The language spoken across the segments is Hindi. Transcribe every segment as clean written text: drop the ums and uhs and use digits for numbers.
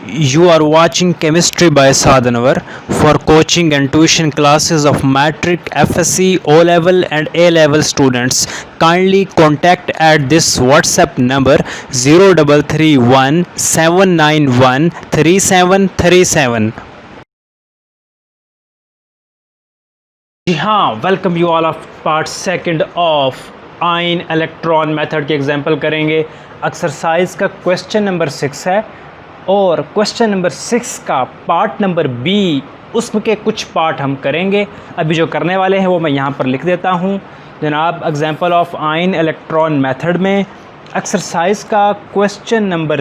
You are watching Chemistry by Sadhanavar. For coaching and tuition classes of Matric, FSC, O level, and A level students, kindly contact at this WhatsApp number 0331 791 3737. जी हाँ, welcome you all of part second of ion electron method के एग्जांपल करेंगे। एक्सरसाइज का क्वेश्चन नंबर 6 है और क्वेश्चन नंबर 6 का पार्ट नंबर बी, उसके कुछ पार्ट हम करेंगे। अभी जो करने वाले हैं वो मैं यहाँ पर लिख देता हूँ। जनाब, example of ion electron method में एक्सरसाइज का क्वेश्चन नंबर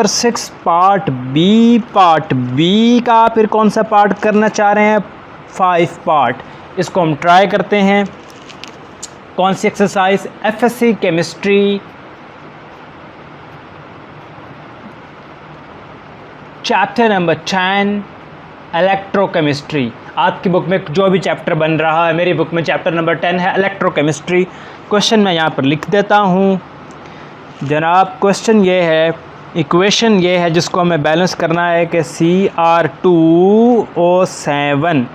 6 पार्ट बी का फिर कौन सा पार्ट करना चाह रहे हैं? 5 पार्ट। इसको हम ट्राई करते हैं। कौन सी exercise? FSC chemistry chapter number 10 electrochemistry. आपकी बुक में जो भी चैप्टर बन रहा है, मेरी बुक में चैप्टर नंबर 10 है इलेक्ट्रोकेमिस्ट्री। क्वेश्चन मैं यहाँ पर लिख देता हूँ। जनाब, क्वेश्चन ये है, इक्वेशन ये है जिसको हमें बैलेंस करना है कि Cr2O7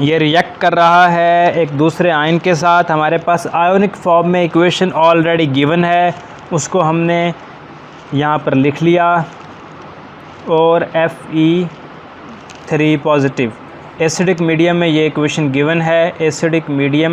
ये रिएक्ट कर रहा है एक दूसरे आयन के साथ। हमारे पास आयोनिक फॉर्म में इक्वेशन ऑलरेडी गिवन है, उसको हमने यहाँ पर लिख लिया। और Fe3 पॉजिटिव एसिडिक मीडियम में ये इक्वेशन गिवन है। एसिडिक मीडियम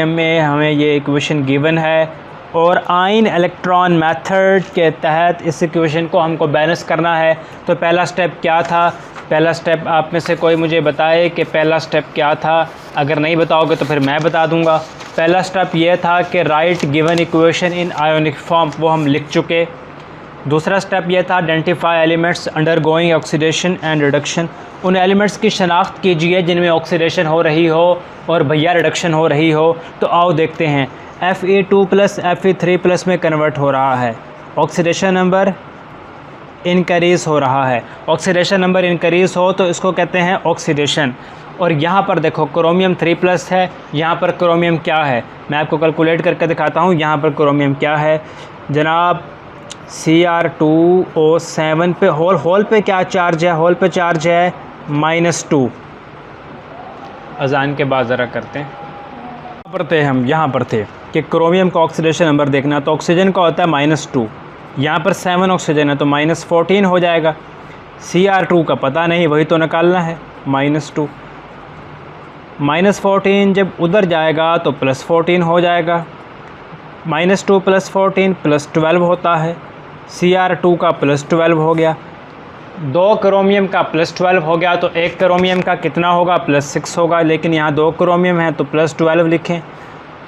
में हमें ये इक्वेशन गिवन है और आयन इलेक्ट्रॉन मेथड के तहत इस इक्वेशन को हमको बैलेंस करना है। तो पहला स्टेप क्या था? पहला स्टेप आप में से कोई मुझे बताए कि पहला स्टेप क्या था। अगर नहीं बताओगे तो फिर मैं बता दूंगा। पहला स्टेप ये था कि right given equation in ionic form, वो हम लिख चुके। दूसरा स्टेप ये था identify elements undergoing oxidation and reduction. उन एलिमेंट्स की शनाख्त कीजिए जिनमें ऑक्सीडेशन हो रही हो और भैया रिडक्शन हो रही हो। तो आओ देखते हैं। Fe2 प्लस Fe3 प्लस में कन्वर्ट हो रहा है, ऑक्सीडेशन नंबर इनक्रीज़ हो रहा है। ऑक्सीडेशन नंबर इनक्रीज़ हो तो इसको कहते हैं ऑक्सीडेशन। और यहाँ पर देखो क्रोमियम 3 प्लस है, यहाँ पर क्रोमियम क्या है मैं आपको कैलकुलेट करके दिखाता हूँ। यहाँ पर क्रोमियम क्या है जनाब? Cr2O7 पे होल पे क्या चार्ज है? होल पे चार्ज है -2। अजान के बाद ज़रा करते हैं। यहाँ पर थे कि क्रोमियम का ऑक्सीडेशन नंबर देखना, तो ऑक्सीजन का होता है -2, यहाँ पर 7 ऑक्सीजन है तो -14 हो जाएगा। Cr2 का पता नहीं, वही तो निकालना है। -2 -14 जब उधर जाएगा तो +14 हो जाएगा। -2 + 14 +12 होता है। Cr2 का +12 हो गया। 2 क्रोमियम का +12 हो गया तो 1 क्रोमियम का कितना होगा? +6 होगा। लेकिन यहाँ 2 क्रोमियम है तो +12 लिखें।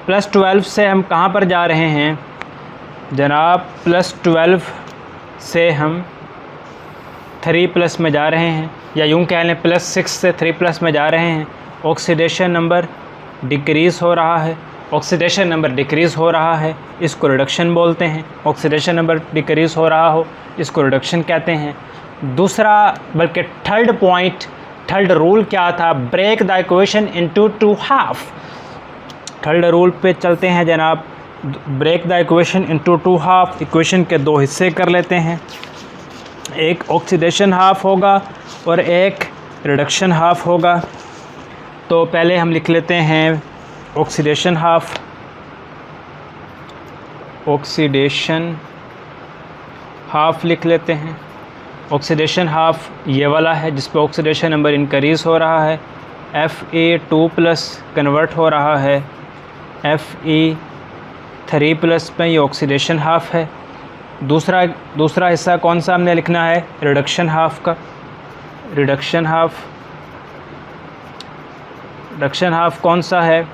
+12 से हम कहाँ पर जा रहे हैं जनाब? +12 से हम 3+ में जा रहे हैं, या यूँ कह लें +6 से 3+ में जा रहे हैं। ऑक्सीडेशन नंबर डिक्रीज़ हो रहा है। ऑक्सीडेशन नंबर डिक्रीज़ हो रहा है, इसको रिडक्शन बोलते हैं। ऑक्सीडेशन नंबर डिक्रीज़ हो रहा हो, इसको रिडक्शन कहते हैं। दूसरा बल्कि थर्ड रूल क्या था? Break the equation into 2 half. Third rule पे चलते हैं जनाब। Break the equation into 2 half. Equation के 2 हिस्से कर लेते हैं, एक ऑक्सीडेशन हाफ होगा और एक रिडक्शन हाफ होगा। तो पहले हम लिख लेते हैं ऑक्सीडेशन हाफ लिख लेते हैं। ऑक्सीडेशन हाफ ये वाला है जिस पे ऑक्सीडेशन नंबर इंक्रीज़ हो रहा है। Fe2 प्लस कन्वर्ट हो रहा है Fe3 प्लस में, ये ऑक्सीडेशन हाफ है। दूसरा हिस्सा कौन सा हमने लिखना है? रिडक्शन हाफ का। रिडक्शन हाफ कौन सा है?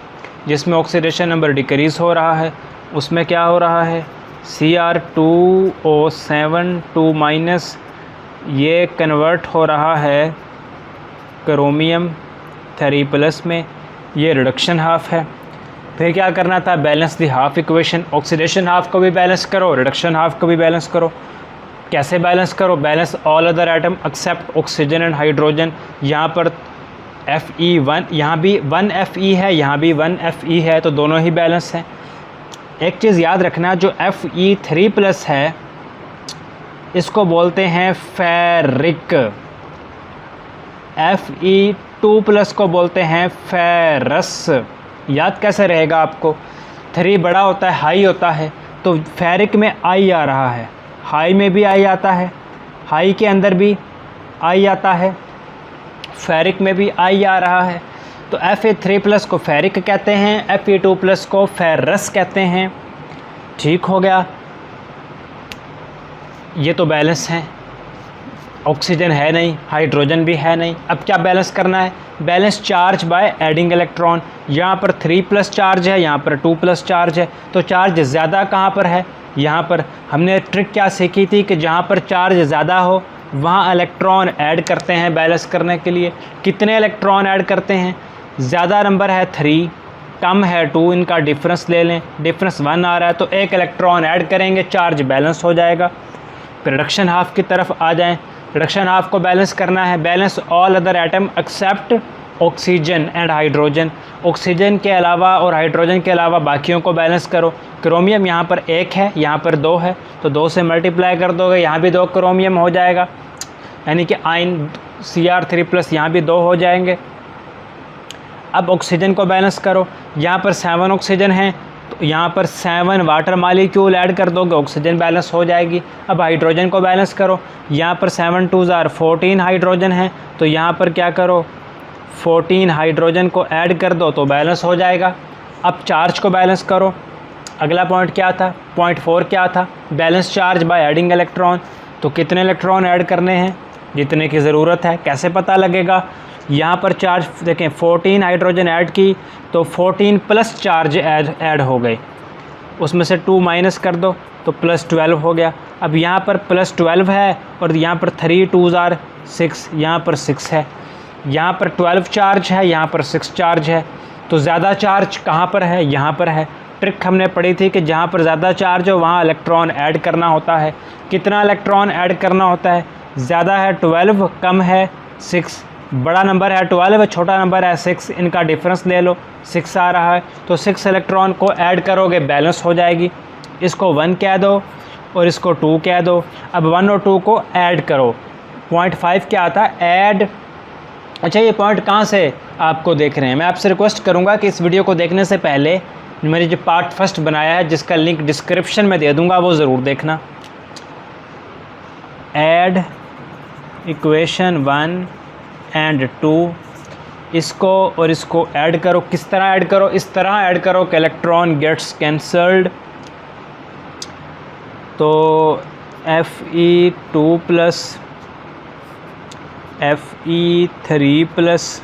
जिसमें ऑक्सीडेशन नंबर डिक्रीज़ हो रहा है। उसमें क्या हो रहा है? Cr2O7 2- ये कन्वर्ट हो रहा है क्रोमियम 3+ में, ये रिडक्शन हाफ है। फिर क्या करना था? Balance the half equation. Oxidation half को भी बैलेंस करो, रिडक्शन हाफ को भी बैलेंस करो। कैसे बैलेंस करो? Balance all other atom except oxygen and hydrogen. यहाँ पर Fe1, यहाँ भी 1 Fe है, यहाँ भी 1 Fe है, तो दोनों ही बैलेंस हैं। एक चीज़ याद रखना, जो Fe3+ है इसको बोलते हैं फेरिक, Fe2+ को बोलते हैं फेरस। याद कैसे रहेगा आपको? 3 बड़ा होता है, हाई होता है, तो फेरिक में आई आ रहा है, हाई में भी आई आता है, हाई के अंदर भी आई आता है, फेरिक में भी आई आ रहा है। तो Fe3+ को फेरिक कहते हैं, Fe2+ को फेरस कहते हैं। ठीक हो गया, ये तो बैलेंस हैं। ऑक्सीजन है नहीं, हाइड्रोजन भी है नहीं। अब क्या बैलेंस करना है? Balance charge by adding electron. यहाँ पर 3+ चार्ज है, यहाँ पर 2+ चार्ज है, तो चार्ज ज़्यादा कहाँ पर है? यहाँ पर। हमने ट्रिक क्या सीखी थी कि जहाँ पर चार्ज ज़्यादा हो वहाँ इलेक्ट्रॉन ऐड करते हैं बैलेंस करने के लिए। कितने इलेक्ट्रॉन ऐड करते हैं? ज़्यादा नंबर है 3, कम है 2, इनका डिफरेंस ले लें, डिफरेंस 1 आ रहा है तो 1 इलेक्ट्रॉन ऐड करेंगे, चार्ज बैलेंस हो जाएगा। रिडक्शन हाफ की तरफ आ जाएं। रिडक्शन हाफ को बैलेंस करना है, balance all other atom except oxygen and hydrogen. Oxygen के अलावा और हाइड्रोजन के अलावा बाकियों को बैलेंस करो। क्रोमियम यहाँ पर 1 है, यहाँ पर 2 है, तो 2 से मल्टीप्लाई कर दोगे, यहाँ भी 2 क्रोमियम हो जाएगा, यानी कि आयन Cr3+ यहाँ भी 2 हो जाएंगे। अब ऑक्सीजन को बैलेंस करो, यहाँ पर 7 ऑक्सीजन हैं, तो यहाँ पर 7 वाटर मालिक्यूल ऐड कर दोगे, ऑक्सीजन बैलेंस हो जाएगी। अब हाइड्रोजन को बैलेंस करो, यहाँ पर 7 2s are 14 हाइड्रोजन हैं, तो यहाँ पर क्या करो, 14 हाइड्रोजन को ऐड कर दो तो बैलेंस हो जाएगा। अब चार्ज को बैलेंस करो। अगला पॉइंट क्या था? पॉइंट 4 क्या था? Balance charge by adding electron. तो कितने इलेक्ट्रॉन ऐड करने हैं? जितने की ज़रूरत है। कैसे पता लगेगा? यहाँ पर चार्ज देखें, 14 हाइड्रोजन ऐड की तो 14+ चार्ज ऐड हो गए, उसमें से 2 माइनस कर दो तो +12 हो गया। अब यहाँ पर +12 है और यहाँ पर 3 2s are 6, यहाँ पर 6 है, यहाँ पर 12 चार्ज है, यहाँ पर 6 चार्ज है, तो ज़्यादा चार्ज कहाँ पर है? यहाँ पर है। ट्रिक हमने पढ़ी थी कि जहाँ पर ज़्यादा चार्ज हो वहाँ इलेक्ट्रॉन ऐड करना होता है। कितना इलेक्ट्रॉन ऐड करना होता है? ज़्यादा है 12, कम है 6। बड़ा नंबर है 12, छोटा नंबर है 6, इनका डिफरेंस ले लो, 6 आ रहा है, तो 6 इलेक्ट्रॉन को ऐड करोगे, बैलेंस हो जाएगी। इसको 1 कह दो और इसको 2 कह दो। अब 1 और 2 को ऐड करो। पॉइंट 5 क्या आता है? ऐड। अच्छा, ये पॉइंट कहाँ से आपको देख रहे हैं? मैं आपसे रिक्वेस्ट करूँगा कि इस वीडियो को देखने से पहले मेरे जो पार्ट फर्स्ट बनाया है, जिसका लिंक डिस्क्रिप्शन में दे दूँगा, वो ज़रूर देखना। ऐड इक्वेशन 1 एंड 2, इसको और इसको ऐड करो। किस तरह ऐड करो? इस तरह ऐड करो कि इलेक्ट्रॉन गेट्स कैंसल्ड। तो Fe2+, Fe3+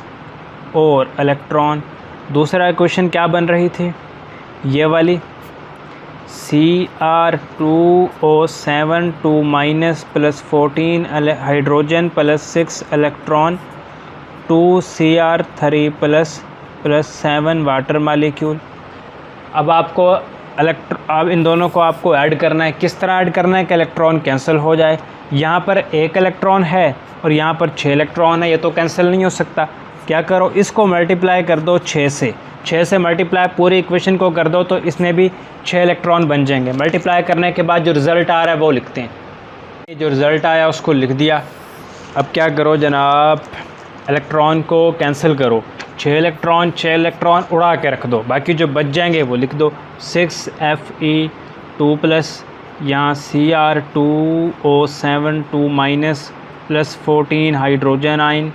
और इलेक्ट्रॉन। दूसरा इक्वेशन क्या बन रही थी? ये वाली, Cr2O7 2- + 14 hydrogen + 6 electron, 2Cr3+ + 7 water molecule. अब आपको अब इन दोनों को आपको ऐड करना है। किस तरह ऐड करना है कि इलेक्ट्रॉन कैंसिल हो जाए? यहाँ पर 1 इलेक्ट्रॉन है और यहाँ पर 6 इलेक्ट्रॉन है, ये तो कैंसिल नहीं हो सकता। क्या करो, इसको मल्टीप्लाई कर दो 6 से, 6 से मल्टीप्लाई पूरी इक्वेशन को कर दो तो इसमें भी 6 इलेक्ट्रॉन बन जाएंगे। मल्टीप्लाई करने के बाद जो रिज़ल्ट आ रहा है वो लिखते हैं। जो रिज़ल्ट आया उसको लिख दिया। अब क्या करो जनाब, इलेक्ट्रॉन को कैंसिल करो, 6 इलेक्ट्रॉन उड़ा के रख दो, बाकी जो बच जाएंगे वो लिख दो। 6 Fe2+, यहाँ Cr2O7 2- + 14 hydrogen ion,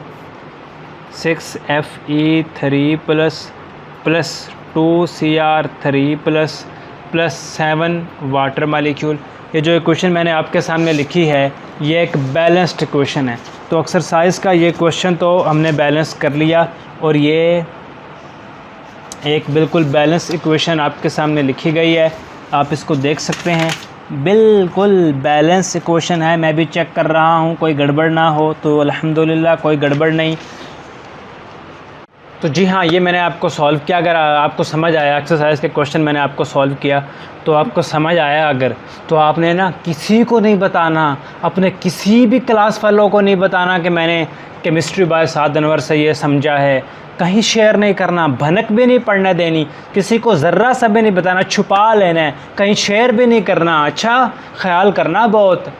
6 Fe3+ + 2Cr3+ + 7 water molecule. ये जो इक्वेशन मैंने आपके सामने लिखी है ये एक बैलेंस्ड इक्वेशन है। तो एक्सरसाइज का ये क्वेश्चन तो हमने बैलेंस कर लिया और ये एक बिल्कुल बैलेंस इक्वेशन आपके सामने लिखी गई है, आप इसको देख सकते हैं। बिल्कुल बैलेंस इक्वेशन है, मैं भी चेक कर रहा हूँ कोई गड़बड़ ना हो, तो अल्हम्दुलिल्लाह कोई गड़बड़ नहीं। तो जी हाँ, ये मैंने आपको सॉल्व किया। अगर आपको समझ आया, एक्सरसाइज के क्वेश्चन मैंने आपको सॉल्व किया तो आपको समझ आया अगर, तो आपने ना किसी को नहीं बताना, अपने किसी भी क्लास फेलो को नहीं बताना कि मैंने केमिस्ट्री बाय साद अनवर से ये समझा है, कहीं शेयर नहीं करना, भनक भी नहीं पड़ने देनी, किसी को ज़र्रा सा भी नहीं बताना, छुपा लेना है, कहीं शेयर भी नहीं करना। अच्छा ख्याल करना बहुत।